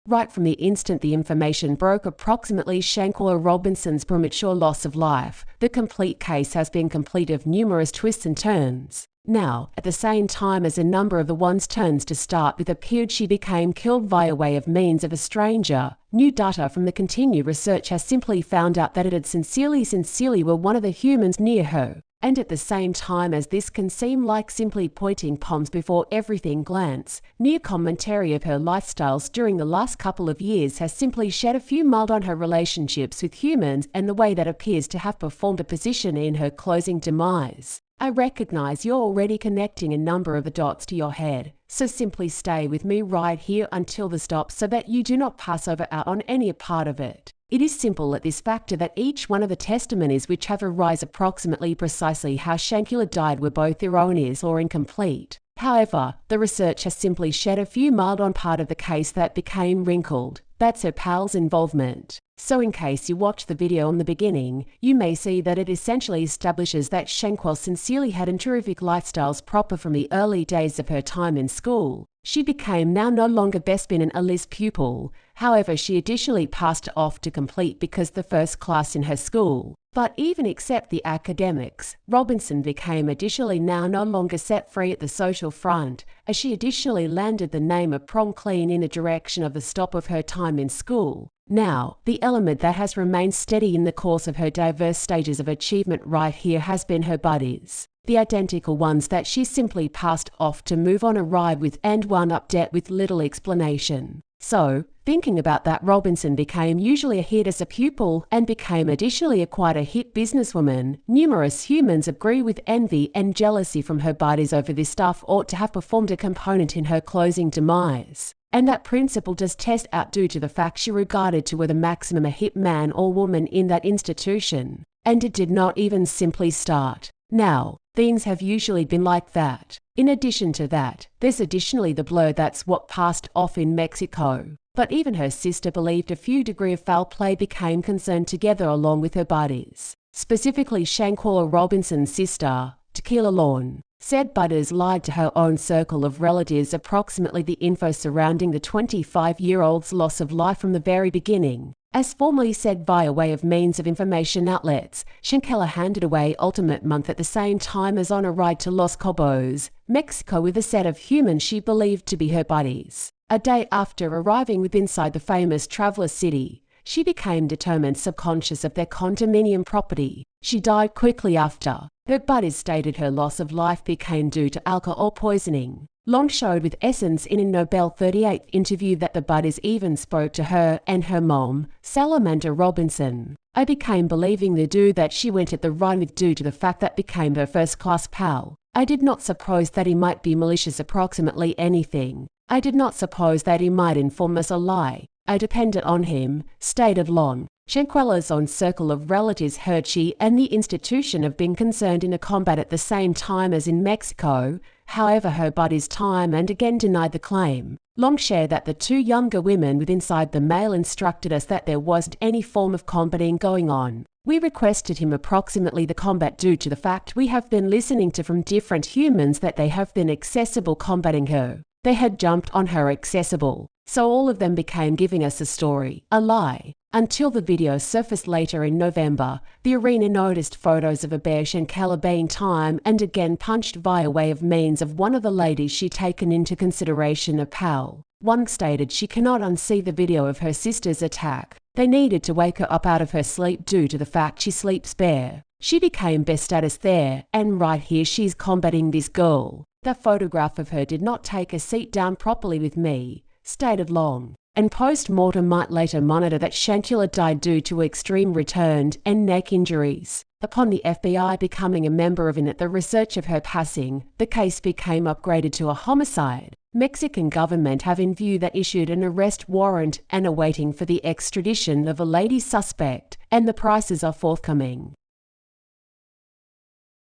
Right from the instant the information broke approximately Shanquella Robinson's premature loss of life, the complete case has been complete of numerous twists and turns. Now, at the same time as a number of the ones turns to start with appeared she became killed via way of means of a stranger, new data from the continued research has simply found out that it had sincerely were one of the humans near her. And at the same time as this can seem like simply pointing palms before everything glance, near commentary of her lifestyles during the last couple of years has simply shed a few mild on her relationships with humans and the way that appears to have performed a position in her closing demise. I recognize you're already connecting a number of the dots to your head, so simply stay with me right here until the stop so that you do not pass over out on any part of it. It is simple at this factor that each one of the testimonies which have arisen approximately precisely how Shanquella died were both erroneous or incomplete. However, the research has simply shed a few mild on part of the case that became wrinkled. That's her pal's involvement. So in case you watched the video on the beginning, you may see that it essentially establishes that Shanquella sincerely had terrific lifestyles proper from the early days of her time in school. She became now no longer best been an A-list pupil. However, she additionally passed off to complete because the first class in her school. But even except the academics, Robinson became additionally now no longer set free at the social front, as she additionally landed the name of prom queen in the direction of the stop of her time in school. Now, the element that has remained steady in the course of her diverse stages of achievement right here has been her buddies. The identical ones that she simply passed off to move on a ride with and wound up debt with little explanation. So, thinking about that, Robinson became usually a hit as a pupil and became additionally quite a hit businesswoman. Numerous humans agree with envy and jealousy from her buddies over this stuff ought to have performed a component in her closing demise. And that principle does test out due to the fact she regarded to were the maximum a hit man or woman in that institution. And it did not even simply start. Now, things have usually been like that. In addition to that, there's additionally the blur that's what passed off in Mexico. But even her sister believed a few degree of foul play became concerned together along with her buddies. Specifically Shanquella Robinson's sister, Tequila Lawn, said Butters lied to her own circle of relatives approximately the info surrounding the 25-year-old's loss of life from the very beginning. As formerly said via way of means of information outlets, Shanquella handed away ultimate month at the same time as on a ride to Los Cabos, Mexico with a set of humans she believed to be her buddies. A day after arriving with inside the famous traveler city, she became determined subconscious of their condominium property. She died quickly after. Her buddies stated her loss of life became due to alcohol poisoning. Long showed with Essence in a Nobel 38th interview that the buddies even spoke to her and her mom, Salamander Robinson. I became believing the dude that she went at the run with due to the fact that became her first class pal. I did not suppose that he might be malicious approximately anything. I did not suppose that he might inform us a lie. I depended on him, stated Long. Shanquella's own circle of relatives heard she and the institution have been concerned in a combat at the same time as in Mexico. However, her buddies time and again denied the claim. Long shared that the two younger women with inside the mail instructed us that there wasn't any form of combating going on. We requested him approximately the combat due to the fact we have been listening to from different humans that they have been accessible combating her. They had jumped on her accessible. So all of them became giving us a story, a lie. Until the video surfaced later in November, the arena noticed photos of a bear Shanquella being time and again punched via way of means of one of the ladies she taken into consideration a pal. One stated she cannot unsee the video of her sister's attack. They needed to wake her up out of her sleep due to the fact she sleeps bare. She became best status there, and right here she's combating this girl. The photograph of her did not take a seat down properly with me, stated Long. And post-mortem might later monitor that Shanquella died due to extreme returned and neck injuries. Upon the FBI becoming a member of the research of her passing, the case became upgraded to a homicide. Mexican government have in view that issued an arrest warrant and are waiting for the extradition of a lady suspect, and the prices are forthcoming.